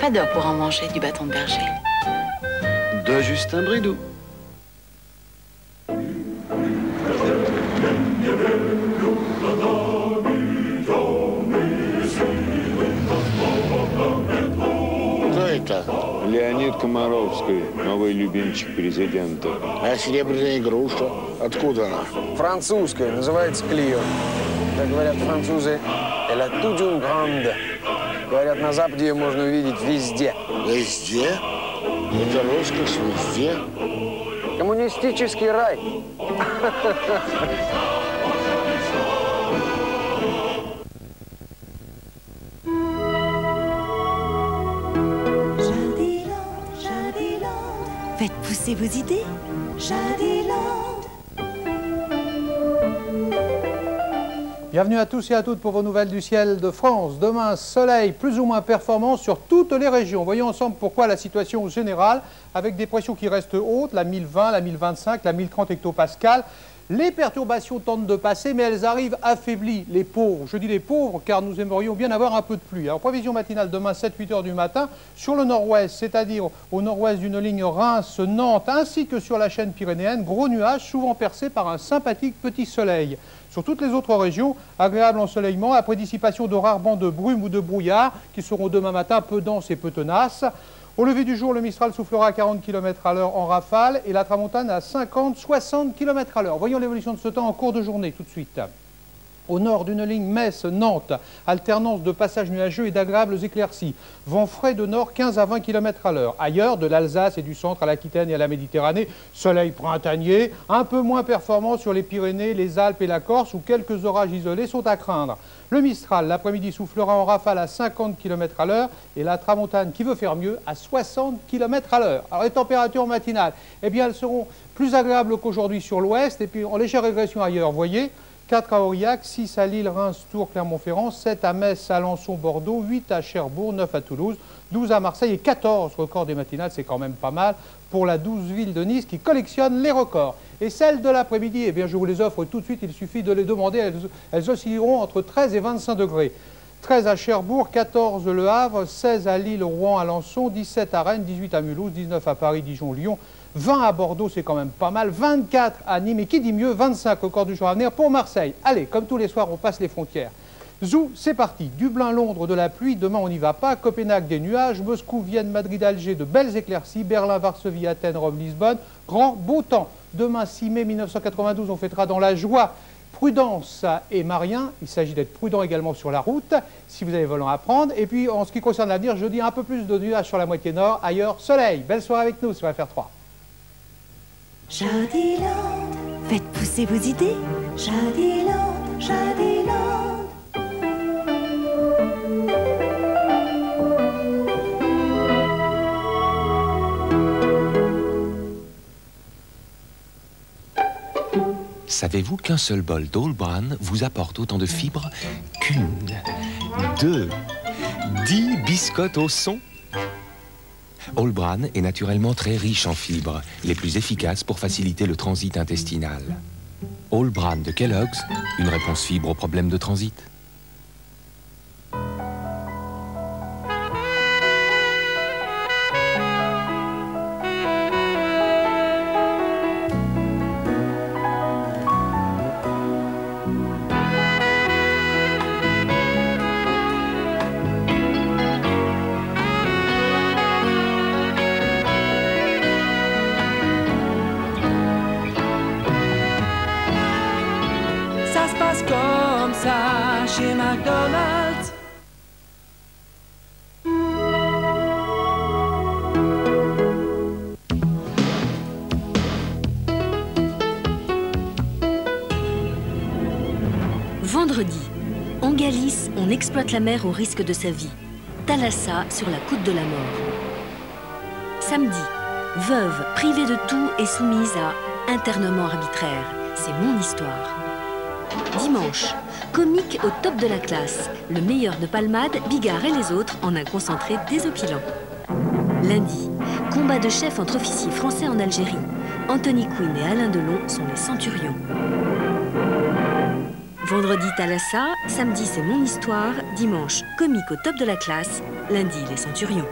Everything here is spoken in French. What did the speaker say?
pas d'heure pour en manger du bâton de berger. De Justin Bridou. Кто это? Леонид Комаровский, новый любимчик президента. А серебряная игрушка? Откуда она? Французская, называется Клио. Как говорят французы, «Elle a toute une grande». Говорят, на Западе ее можно увидеть везде. Везде? Это роскошь везде? Коммунистический рай. Faites pousser vos idées. Jardiland. Bienvenue à tous et à toutes pour vos nouvelles du ciel de France. Demain, soleil plus ou moins performant sur toutes les régions. Voyons ensemble pourquoi la situation générale, avec des pressions qui restent hautes, la 1020, la 1025, la 1030 hectopascales. Les perturbations tentent de passer, mais elles arrivent affaiblies, les pauvres. Je dis les pauvres, car nous aimerions bien avoir un peu de pluie. Alors, prévision matinale demain, 7-8 heures du matin, sur le nord-ouest, c'est-à-dire au nord-ouest d'une ligne Reims-Nantes, ainsi que sur la chaîne pyrénéenne, gros nuages, souvent percés par un sympathique petit soleil. Sur toutes les autres régions, agréable ensoleillement, après dissipation de rares bancs de brume ou de brouillard, qui seront demain matin peu denses et peu tenaces. Au lever du jour, le Mistral soufflera à 40 km à l'heure en rafale et la Tramontane à 50-60 km à l'heure. Voyons l'évolution de ce temps en cours de journée tout de suite. Au nord d'une ligne Metz-Nantes, alternance de passages nuageux et d'agréables éclaircies. Vent frais de nord 15 à 20 km à l'heure. Ailleurs, de l'Alsace et du centre à l'Aquitaine et à la Méditerranée, soleil printanier, un peu moins performant sur les Pyrénées, les Alpes et la Corse où quelques orages isolés sont à craindre. Le Mistral, l'après-midi, soufflera en rafale à 50 km à l'heure et la Tramontane, qui veut faire mieux, à 60 km à l'heure. Alors les températures matinales, eh bien, elles seront plus agréables qu'aujourd'hui sur l'ouest et puis en légère régression ailleurs, voyez. 4 à Aurillac, 6 à Lille, Reims, Tours, Clermont-Ferrand, 7 à Metz, Alençon, Bordeaux, 8 à Cherbourg, 9 à Toulouse, 12 à Marseille et 14 records des matinales, c'est quand même pas mal pour la 12 ville de Nice qui collectionne les records. Et celles de l'après-midi, eh bien je vous les offre tout de suite, il suffit de les demander, elles oscilleront entre 13 et 25 degrés. 13 à Cherbourg, 14 Le Havre, 16 à Lille, Rouen, Alençon, 17 à Rennes, 18 à Mulhouse, 19 à Paris, Dijon, Lyon, 20 à Bordeaux, c'est quand même pas mal, 24 à Nîmes et qui dit mieux, 25 records du jour à venir pour Marseille. Allez, comme tous les soirs, on passe les frontières. Zou, c'est parti. Dublin, Londres, de la pluie, demain on n'y va pas. Copenhague, des nuages. Moscou, Vienne, Madrid, Alger, de belles éclaircies. Berlin, Varsovie, Athènes, Rome, Lisbonne, grand beau temps. Demain, 6 mai 1992, on fêtera dans la joie. Prudence et Marien, il s'agit d'être prudent également sur la route, si vous avez volant à prendre. Et puis, en ce qui concerne l'avenir, je dis un peu plus de nuages sur la moitié nord, ailleurs, soleil. Belle soirée avec nous sur FR3. Jardiland. Faites pousser vos idées. Jardiland, Jardiland. Savez-vous qu'un seul bol d'All Bran vous apporte autant de fibres qu'une, 2, 10 biscottes au son? All Bran est naturellement très riche en fibres, les plus efficaces pour faciliter le transit intestinal. All Bran de Kellogg's, une réponse fibre aux problèmes de transit. Comme ça chez McDonald's. Vendredi, en Galice, on exploite la mer au risque de sa vie. Thalassa sur la côte de la mort. Samedi, veuve, privée de tout et soumise à internement arbitraire. C'est mon histoire. Dimanche, comique au top de la classe. Le meilleur de Palmade, Bigard et les autres en un concentré désopilant. Lundi, combat de chef entre officiers français en Algérie. Anthony Quinn et Alain Delon sont les centurions. Vendredi, Thalassa. Samedi, c'est mon histoire. Dimanche, comique au top de la classe. Lundi, les centurions.